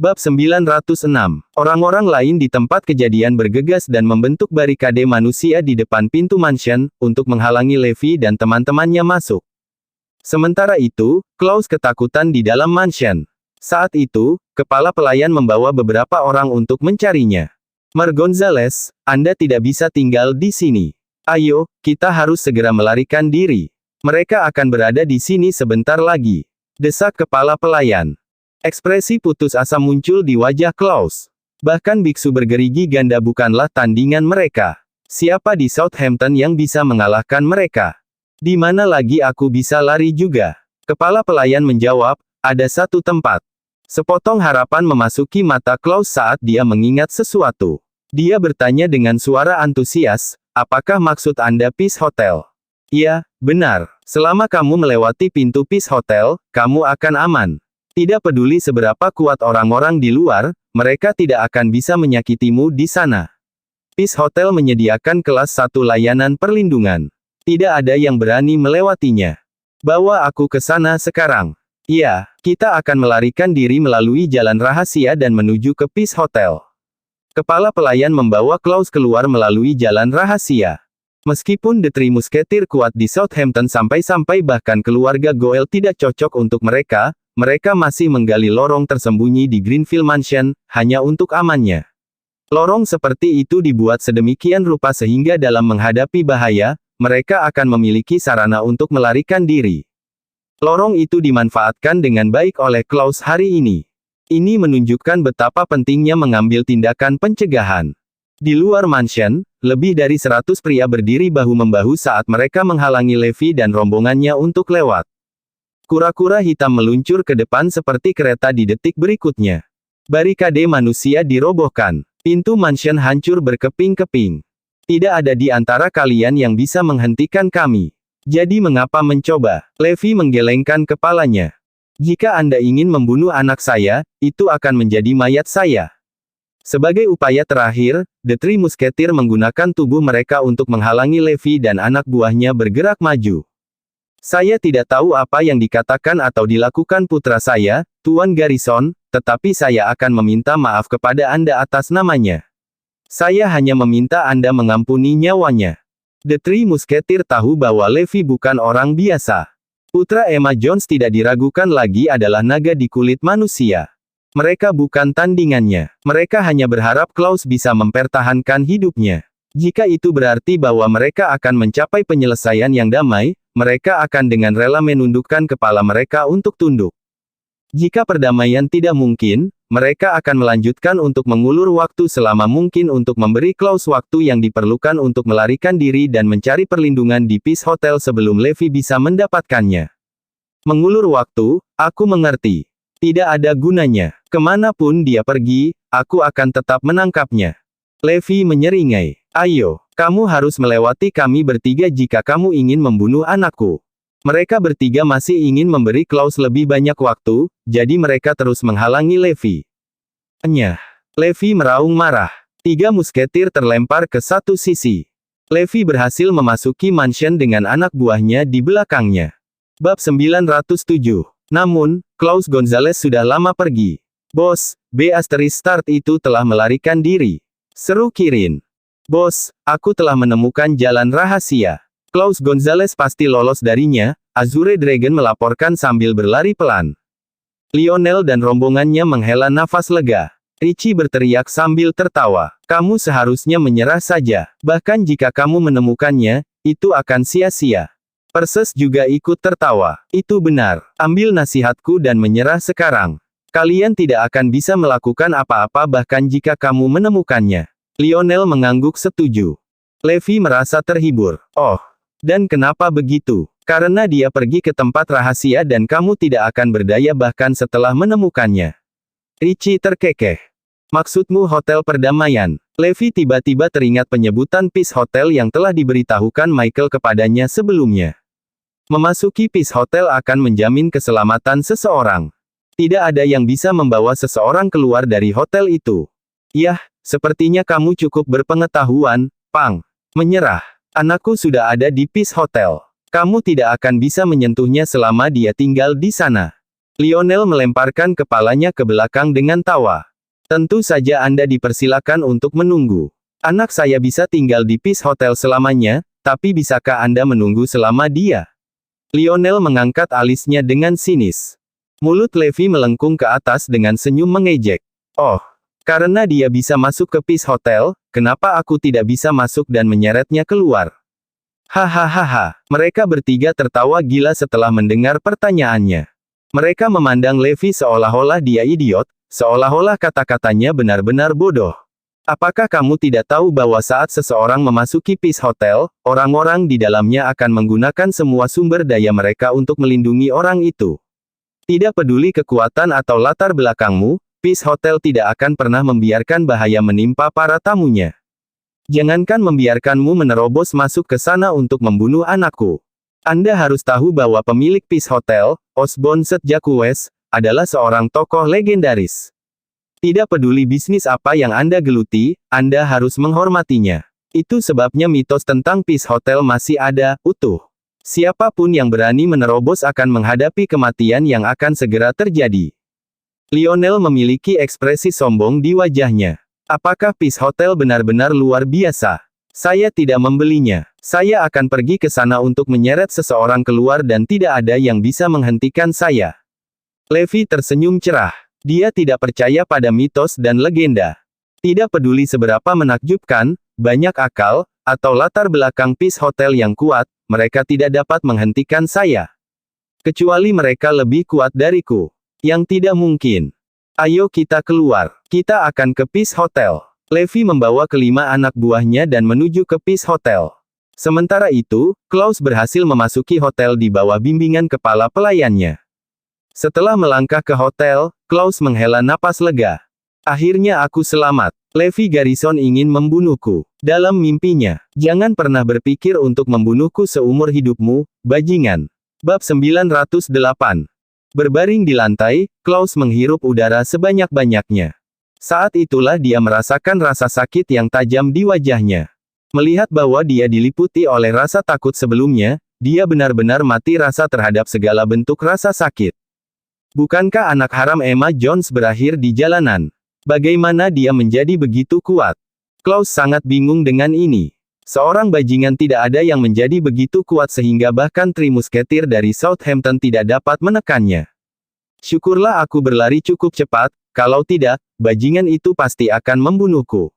Bab 906. Orang-orang lain di tempat kejadian bergegas dan membentuk barikade manusia di depan pintu mansion, untuk menghalangi Levi dan teman-temannya masuk. Sementara itu, Klaus ketakutan di dalam mansion. Saat itu, kepala pelayan membawa beberapa orang untuk mencarinya. Mar Gonzales, Anda tidak bisa tinggal di sini. Ayo, kita harus segera melarikan diri. Mereka akan berada di sini sebentar lagi. Desak kepala pelayan. Ekspresi putus asa muncul di wajah Klaus. Bahkan biksu bergerigi ganda bukanlah tandingan mereka. Siapa di Southampton yang bisa mengalahkan mereka? Di mana lagi aku bisa lari juga? Kepala pelayan menjawab, ada satu tempat. Sepotong harapan memasuki mata Klaus saat dia mengingat sesuatu. Dia bertanya dengan suara antusias, apakah maksud Anda Peace Hotel? Iya, benar. Selama kamu melewati pintu Peace Hotel, kamu akan aman. Tidak peduli seberapa kuat orang-orang di luar, mereka tidak akan bisa menyakitimu di sana. Peace Hotel menyediakan kelas 1 layanan perlindungan. Tidak ada yang berani melewatinya. Bawa aku ke sana sekarang. Iya, kita akan melarikan diri melalui jalan rahasia dan menuju ke Peace Hotel. Kepala pelayan membawa Klaus keluar melalui jalan rahasia. Meskipun The Three Musketeer kuat di Southampton sampai-sampai bahkan keluarga Goel tidak cocok untuk mereka, mereka masih menggali lorong tersembunyi di Greenfield Mansion, hanya untuk amannya. Lorong seperti itu dibuat sedemikian rupa sehingga dalam menghadapi bahaya, mereka akan memiliki sarana untuk melarikan diri. Lorong itu dimanfaatkan dengan baik oleh Klaus hari ini. Ini menunjukkan betapa pentingnya mengambil tindakan pencegahan. Di luar mansion, lebih dari 100 pria berdiri bahu-membahu saat mereka menghalangi Levi dan rombongannya untuk lewat. Kura-kura hitam meluncur ke depan seperti kereta di detik berikutnya. Barikade manusia dirobohkan. Pintu mansion hancur berkeping-keping. Tidak ada di antara kalian yang bisa menghentikan kami. Jadi mengapa mencoba? Levi menggelengkan kepalanya. Jika Anda ingin membunuh anak saya, itu akan menjadi mayat saya. Sebagai upaya terakhir, The Three Musketeer menggunakan tubuh mereka untuk menghalangi Levi dan anak buahnya bergerak maju. Saya tidak tahu apa yang dikatakan atau dilakukan putra saya, Tuan Garrison, tetapi saya akan meminta maaf kepada Anda atas namanya. Saya hanya meminta Anda mengampuni nyawanya. The Three Musketeer tahu bahwa Levi bukan orang biasa. Putra Emma Jones tidak diragukan lagi adalah naga di kulit manusia. Mereka bukan tandingannya. Mereka hanya berharap Klaus bisa mempertahankan hidupnya. Jika itu berarti bahwa mereka akan mencapai penyelesaian yang damai, mereka akan dengan rela menundukkan kepala mereka untuk tunduk. Jika perdamaian tidak mungkin, mereka akan melanjutkan untuk mengulur waktu selama mungkin untuk memberi Klaus waktu yang diperlukan untuk melarikan diri dan mencari perlindungan di Peace Hotel sebelum Levi bisa mendapatkannya. Mengulur waktu, aku mengerti. Tidak ada gunanya. Kemanapun dia pergi, aku akan tetap menangkapnya. Levi menyeringai. Ayo, kamu harus melewati kami bertiga jika kamu ingin membunuh anakku. Mereka bertiga masih ingin memberi Klaus lebih banyak waktu, jadi mereka terus menghalangi Levi. Enyah. Levi meraung marah. 3 musketir terlempar ke satu sisi. Levi berhasil memasuki mansion dengan anak buahnya di belakangnya. Bab 907. Namun, Klaus Gonzales sudah lama pergi. Bos, *start itu telah melarikan diri. Seru Kirin. Bos, aku telah menemukan jalan rahasia. Klaus Gonzales pasti lolos darinya, Azure Dragon melaporkan sambil berlari pelan. Lionel dan rombongannya menghela nafas lega. Richie berteriak sambil tertawa. Kamu seharusnya menyerah saja. Bahkan jika kamu menemukannya, itu akan sia-sia. Perses juga ikut tertawa. Itu benar. Ambil nasihatku dan menyerah sekarang. Kalian tidak akan bisa melakukan apa-apa bahkan jika kamu menemukannya. Lionel mengangguk setuju. Levi merasa terhibur. Oh, dan kenapa begitu? Karena dia pergi ke tempat rahasia dan kamu tidak akan berdaya bahkan setelah menemukannya. Richie terkekeh. Maksudmu hotel perdamaian? Levi tiba-tiba teringat penyebutan Peace Hotel yang telah diberitahukan Michael kepadanya sebelumnya. Memasuki Peace Hotel akan menjamin keselamatan seseorang. Tidak ada yang bisa membawa seseorang keluar dari hotel itu. Yah, sepertinya kamu cukup berpengetahuan, Pang. Menyerah. Anakku sudah ada di Peace Hotel. Kamu tidak akan bisa menyentuhnya selama dia tinggal di sana. Lionel melemparkan kepalanya ke belakang dengan tawa. Tentu saja Anda dipersilakan untuk menunggu. Anak saya bisa tinggal di Peace Hotel selamanya, tapi bisakah Anda menunggu selama dia? Lionel mengangkat alisnya dengan sinis. Mulut Levi melengkung ke atas dengan senyum mengejek. Oh, karena dia bisa masuk ke Peace Hotel, kenapa aku tidak bisa masuk dan menyeretnya keluar? Hahaha, mereka bertiga tertawa gila setelah mendengar pertanyaannya. Mereka memandang Levi seolah-olah dia idiot, seolah-olah kata-katanya benar-benar bodoh. Apakah kamu tidak tahu bahwa saat seseorang memasuki Peace Hotel, orang-orang di dalamnya akan menggunakan semua sumber daya mereka untuk melindungi orang itu? Tidak peduli kekuatan atau latar belakangmu, Peace Hotel tidak akan pernah membiarkan bahaya menimpa para tamunya. Jangankan membiarkanmu menerobos masuk ke sana untuk membunuh anakku. Anda harus tahu bahwa pemilik Peace Hotel, Osborne St. Jacques, adalah seorang tokoh legendaris. Tidak peduli bisnis apa yang Anda geluti, Anda harus menghormatinya. Itu sebabnya mitos tentang Peace Hotel masih ada, utuh. Siapapun yang berani menerobos akan menghadapi kematian yang akan segera terjadi. Lionel memiliki ekspresi sombong di wajahnya. Apakah Peace Hotel benar-benar luar biasa? Saya tidak membelinya. Saya akan pergi ke sana untuk menyeret seseorang keluar dan tidak ada yang bisa menghentikan saya. Levi tersenyum cerah. Dia tidak percaya pada mitos dan legenda. Tidak peduli seberapa menakjubkan, banyak akal, atau latar belakang Peace Hotel yang kuat, mereka tidak dapat menghentikan saya. Kecuali mereka lebih kuat dariku. Yang tidak mungkin. Ayo kita keluar. Kita akan ke Peace Hotel. Levi membawa kelima anak buahnya dan menuju ke Peace Hotel. Sementara itu, Klaus berhasil memasuki hotel di bawah bimbingan kepala pelayannya. Setelah melangkah ke hotel, Klaus menghela napas lega. Akhirnya aku selamat. Levi Garrison ingin membunuhku. Dalam mimpinya, jangan pernah berpikir untuk membunuhku seumur hidupmu, bajingan. Bab 908. Berbaring di lantai, Klaus menghirup udara sebanyak-banyaknya. Saat itulah dia merasakan rasa sakit yang tajam di wajahnya. Melihat bahwa dia diliputi oleh rasa takut sebelumnya, dia benar-benar mati rasa terhadap segala bentuk rasa sakit. Bukankah anak haram Emma Jones berakhir di jalanan? Bagaimana dia menjadi begitu kuat? Klaus sangat bingung dengan ini. Seorang bajingan tidak ada yang menjadi begitu kuat sehingga bahkan Tri Musketeer dari Southampton tidak dapat menekannya. Syukurlah aku berlari cukup cepat, kalau tidak, bajingan itu pasti akan membunuhku.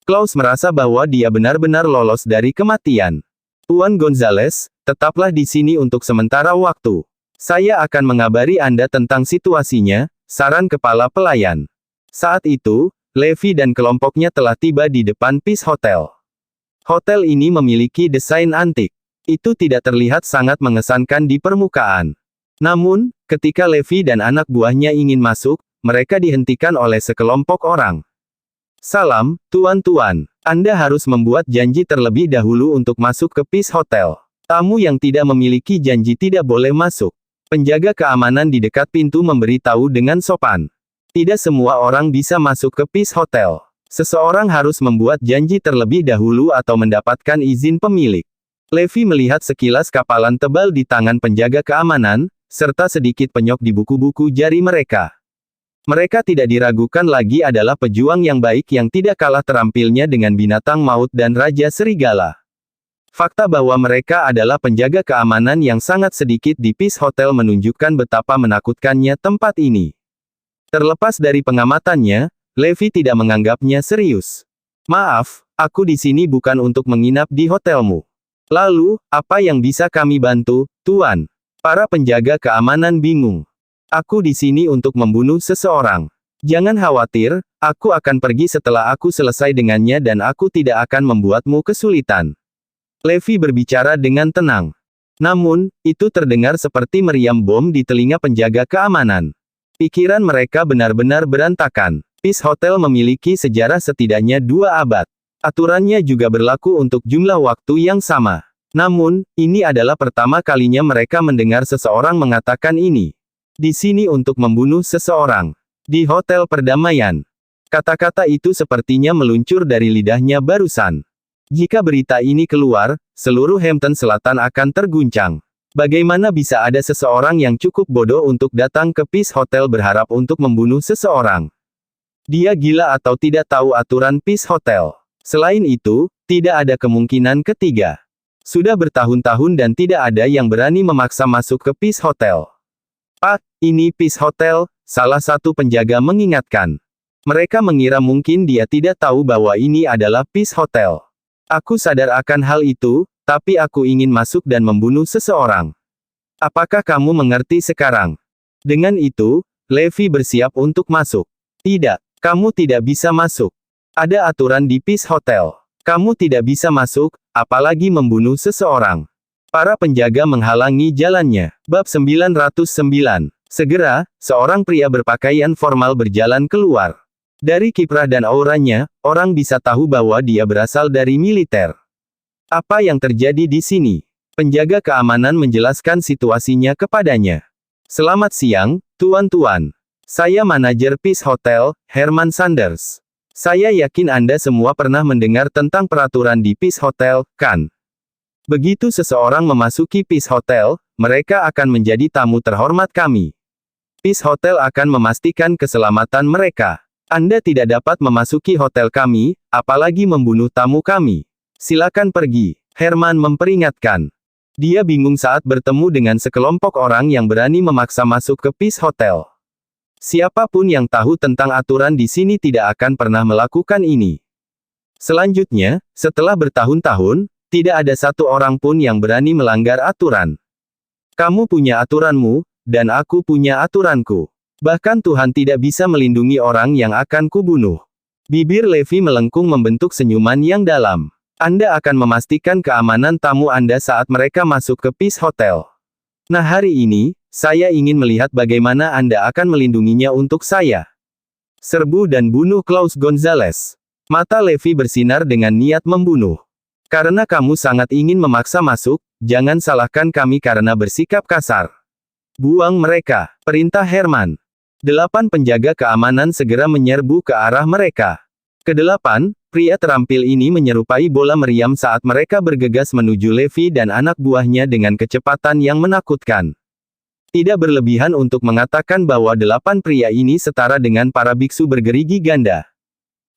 Klaus merasa bahwa dia benar-benar lolos dari kematian. Tuan Gonzales, tetaplah di sini untuk sementara waktu. Saya akan mengabari Anda tentang situasinya, saran kepala pelayan. Saat itu, Levi dan kelompoknya telah tiba di depan Peace Hotel. Hotel ini memiliki desain antik. Itu tidak terlihat sangat mengesankan di permukaan. Namun, ketika Levi dan anak buahnya ingin masuk, mereka dihentikan oleh sekelompok orang. Salam, tuan-tuan. Anda harus membuat janji terlebih dahulu untuk masuk ke Peace Hotel. Tamu yang tidak memiliki janji tidak boleh masuk. Penjaga keamanan di dekat pintu memberitahu dengan sopan. Tidak semua orang bisa masuk ke Peace Hotel. Seseorang harus membuat janji terlebih dahulu atau mendapatkan izin pemilik. Levi melihat sekilas kapalan tebal di tangan penjaga keamanan, serta sedikit penyok di buku-buku jari mereka. Mereka tidak diragukan lagi adalah pejuang yang baik yang tidak kalah terampilnya dengan binatang maut dan Raja Serigala. Fakta bahwa mereka adalah penjaga keamanan yang sangat sedikit di Peace Hotel menunjukkan betapa menakutkannya tempat ini. Terlepas dari pengamatannya, Levi tidak menganggapnya serius. Maaf, aku di sini bukan untuk menginap di hotelmu. Lalu, apa yang bisa kami bantu, Tuan? Para penjaga keamanan bingung. Aku di sini untuk membunuh seseorang. Jangan khawatir, aku akan pergi setelah aku selesai dengannya dan aku tidak akan membuatmu kesulitan. Levi berbicara dengan tenang. Namun, itu terdengar seperti meriam bom di telinga penjaga keamanan. Pikiran mereka benar-benar berantakan. Peace Hotel memiliki sejarah setidaknya 2 abad. Aturannya juga berlaku untuk jumlah waktu yang sama. Namun, ini adalah pertama kalinya mereka mendengar seseorang mengatakan ini. Di sini untuk membunuh seseorang. Di Hotel Perdamaian. Kata-kata itu sepertinya meluncur dari lidahnya barusan. Jika berita ini keluar, seluruh Hampton Selatan akan terguncang. Bagaimana bisa ada seseorang yang cukup bodoh untuk datang ke Peace Hotel berharap untuk membunuh seseorang? Dia gila atau tidak tahu aturan Peace Hotel. Selain itu, tidak ada kemungkinan ketiga. Sudah bertahun-tahun dan tidak ada yang berani memaksa masuk ke Peace Hotel. Pak, ini Peace Hotel, salah satu penjaga mengingatkan. Mereka mengira mungkin dia tidak tahu bahwa ini adalah Peace Hotel. Aku sadar akan hal itu, tapi aku ingin masuk dan membunuh seseorang. Apakah kamu mengerti sekarang? Dengan itu, Levi bersiap untuk masuk. Tidak, kamu tidak bisa masuk. Ada aturan di Peace Hotel. Kamu tidak bisa masuk, apalagi membunuh seseorang. Para penjaga menghalangi jalannya. Bab 909. Segera, seorang pria berpakaian formal berjalan keluar. Dari kiprah dan auranya, orang bisa tahu bahwa dia berasal dari militer. Apa yang terjadi di sini? Penjaga keamanan menjelaskan situasinya kepadanya. Selamat siang, tuan-tuan. Saya manajer Peace Hotel, Herman Sanders. Saya yakin Anda semua pernah mendengar tentang peraturan di Peace Hotel, kan? Begitu seseorang memasuki Peace Hotel, mereka akan menjadi tamu terhormat kami. Peace Hotel akan memastikan keselamatan mereka. Anda tidak dapat memasuki hotel kami, apalagi membunuh tamu kami. Silakan pergi, Herman memperingatkan. Dia bingung saat bertemu dengan sekelompok orang yang berani memaksa masuk ke Peace Hotel. Siapapun yang tahu tentang aturan di sini tidak akan pernah melakukan ini. Selanjutnya, setelah bertahun-tahun, tidak ada satu orang pun yang berani melanggar aturan. Kamu punya aturanmu, dan aku punya aturanku. Bahkan Tuhan tidak bisa melindungi orang yang akan kubunuh. Bibir Levi melengkung membentuk senyuman yang dalam. Anda akan memastikan keamanan tamu Anda saat mereka masuk ke Peace Hotel. Nah, hari ini, saya ingin melihat bagaimana Anda akan melindunginya untuk saya. Serbu dan bunuh Klaus Gonzales. Mata Levi bersinar dengan niat membunuh. Karena kamu sangat ingin memaksa masuk, jangan salahkan kami karena bersikap kasar. Buang mereka, perintah Herman. 8 penjaga keamanan segera menyerbu ke arah mereka. Kedelapan, pria terampil ini menyerupai bola meriam saat mereka bergegas menuju Levi dan anak buahnya dengan kecepatan yang menakutkan. Tidak berlebihan untuk mengatakan bahwa 8 pria ini setara dengan para biksu bergerigi ganda.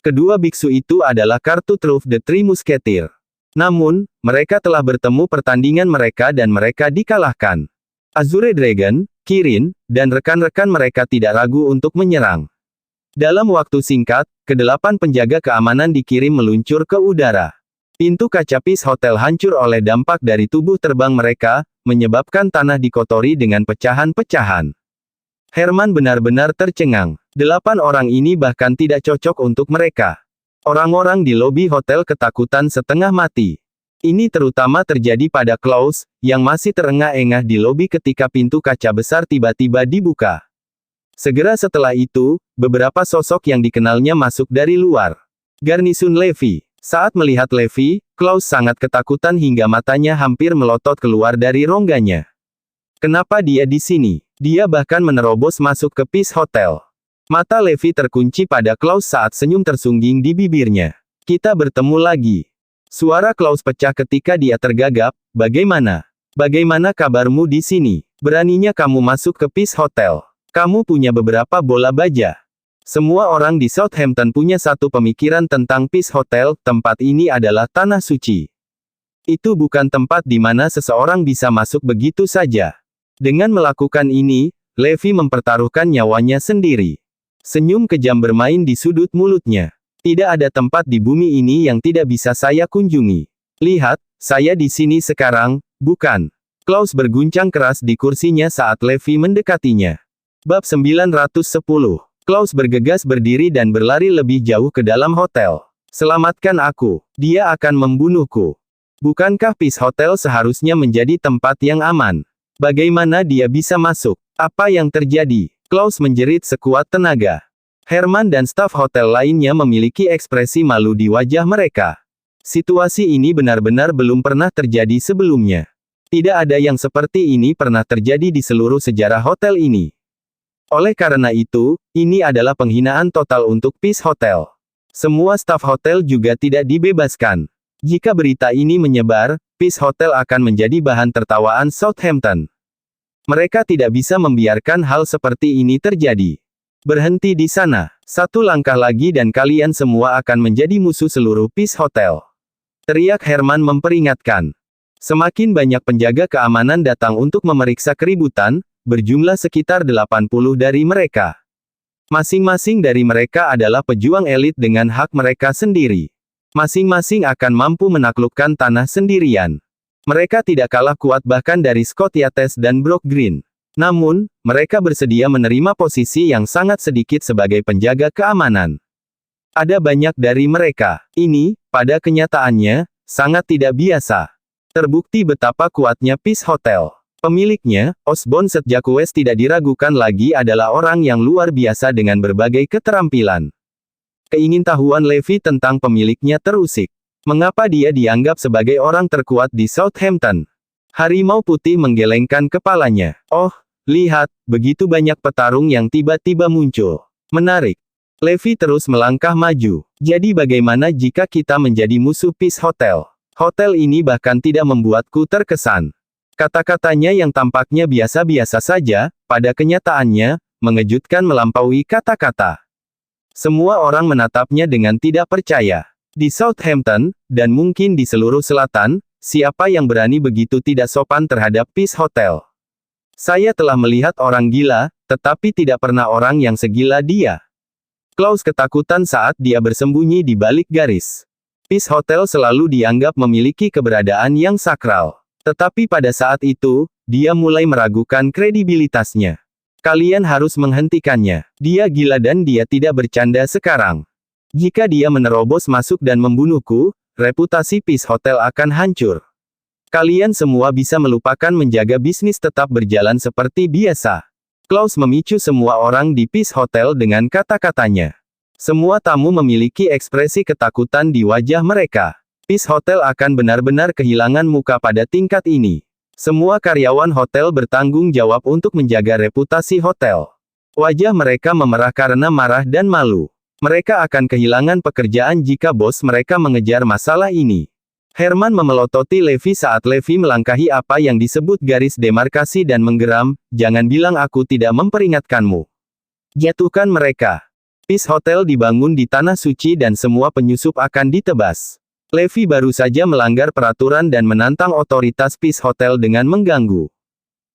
Kedua biksu itu adalah kartu truf The Three Musketeer. Namun, mereka telah bertemu pertandingan mereka dan mereka dikalahkan. Azure Dragon, Kirin, dan rekan-rekan mereka tidak ragu untuk menyerang. Dalam waktu singkat, ke-8 penjaga keamanan dikirim meluncur ke udara. Pintu kaca Peace Hotel hancur oleh dampak dari tubuh terbang mereka, menyebabkan tanah dikotori dengan pecahan-pecahan. Herman benar-benar tercengang. 8 orang ini bahkan tidak cocok untuk mereka. Orang-orang di lobi hotel ketakutan setengah mati. Ini terutama terjadi pada Klaus, yang masih terengah-engah di lobi ketika pintu kaca besar tiba-tiba dibuka. Segera setelah itu, beberapa sosok yang dikenalnya masuk dari luar. Garnisun Levi. Saat melihat Levi, Klaus sangat ketakutan hingga matanya hampir melotot keluar dari rongganya. Kenapa dia di sini? Dia bahkan menerobos masuk ke Peace Hotel. Mata Levi terkunci pada Klaus saat senyum tersungging di bibirnya. Kita bertemu lagi. Suara Klaus pecah ketika dia tergagap. Bagaimana? Bagaimana kabarmu di sini? Beraninya kamu masuk ke Peace Hotel. Kamu punya beberapa bola baja. Semua orang di Southampton punya satu pemikiran tentang Peace Hotel, tempat ini adalah tanah suci. Itu bukan tempat di mana seseorang bisa masuk begitu saja. Dengan melakukan ini, Levi mempertaruhkan nyawanya sendiri. Senyum kejam bermain di sudut mulutnya. Tidak ada tempat di bumi ini yang tidak bisa saya kunjungi. Lihat, saya di sini sekarang, bukan? Klaus berguncang keras di kursinya saat Levi mendekatinya. Bab 910. Klaus bergegas berdiri dan berlari lebih jauh ke dalam hotel. Selamatkan aku. Dia akan membunuhku. Bukankah Peace Hotel seharusnya menjadi tempat yang aman? Bagaimana dia bisa masuk? Apa yang terjadi? Klaus menjerit sekuat tenaga. Herman dan staf hotel lainnya memiliki ekspresi malu di wajah mereka. Situasi ini benar-benar belum pernah terjadi sebelumnya. Tidak ada yang seperti ini pernah terjadi di seluruh sejarah hotel ini. Oleh karena itu, ini adalah penghinaan total untuk Peace Hotel. Semua staf hotel juga tidak dibebaskan. Jika berita ini menyebar, Peace Hotel akan menjadi bahan tertawaan Southampton. Mereka tidak bisa membiarkan hal seperti ini terjadi. Berhenti di sana. Satu langkah lagi dan kalian semua akan menjadi musuh seluruh Peace Hotel. Teriak Herman memperingatkan. Semakin banyak penjaga keamanan datang untuk memeriksa keributan, berjumlah sekitar 80 dari mereka. Masing-masing dari mereka adalah pejuang elit dengan hak mereka sendiri. Masing-masing akan mampu menaklukkan tanah sendirian. Mereka tidak kalah kuat bahkan dari Scott Yates dan Brock Green. Namun, mereka bersedia menerima posisi yang sangat sedikit sebagai penjaga keamanan. Ada banyak dari mereka. Ini, pada kenyataannya, sangat tidak biasa. Terbukti betapa kuatnya Peace Hotel. Pemiliknya, Osborne St. Jacques tidak diragukan lagi adalah orang yang luar biasa dengan berbagai keterampilan. Keingintahuan Levi tentang pemiliknya terusik. Mengapa dia dianggap sebagai orang terkuat di Southampton? Harimau putih menggelengkan kepalanya. Oh, lihat, begitu banyak petarung yang tiba-tiba muncul. Menarik. Levi terus melangkah maju. Jadi bagaimana jika kita menjadi musuh Peace Hotel? Hotel ini bahkan tidak membuatku terkesan. Kata-katanya yang tampaknya biasa-biasa saja, pada kenyataannya, mengejutkan melampaui kata-kata. Semua orang menatapnya dengan tidak percaya. Di Southampton, dan mungkin di seluruh selatan, siapa yang berani begitu tidak sopan terhadap Peace Hotel? Saya telah melihat orang gila, tetapi tidak pernah orang yang segila dia. Klaus ketakutan saat dia bersembunyi di balik garis. Peace Hotel selalu dianggap memiliki keberadaan yang sakral. Tetapi pada saat itu, dia mulai meragukan kredibilitasnya. Kalian harus menghentikannya. Dia gila dan dia tidak bercanda sekarang. Jika dia menerobos masuk dan membunuhku, reputasi Peace Hotel akan hancur. Kalian semua bisa melupakan menjaga bisnis tetap berjalan seperti biasa. Klaus memicu semua orang di Peace Hotel dengan kata-katanya. Semua tamu memiliki ekspresi ketakutan di wajah mereka. Peace Hotel akan benar-benar kehilangan muka pada tingkat ini. Semua karyawan hotel bertanggung jawab untuk menjaga reputasi hotel. Wajah mereka memerah karena marah dan malu. Mereka akan kehilangan pekerjaan jika bos mereka mengejar masalah ini. Herman memelototi Levi saat Levi melangkahi apa yang disebut garis demarkasi dan menggeram, "Jangan bilang aku tidak memperingatkanmu. Jatuhkan mereka." Peace Hotel dibangun di tanah suci dan semua penyusup akan ditebas. Levi baru saja melanggar peraturan dan menantang otoritas Peace Hotel dengan mengganggu.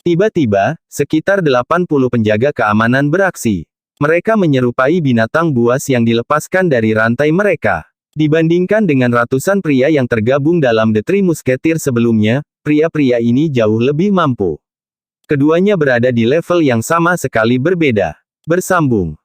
Tiba-tiba, sekitar 80 penjaga keamanan beraksi. Mereka menyerupai binatang buas yang dilepaskan dari rantai mereka. Dibandingkan dengan ratusan pria yang tergabung dalam The Three Musketeers sebelumnya, pria-pria ini jauh lebih mampu. Keduanya berada di level yang sama sekali berbeda. Bersambung.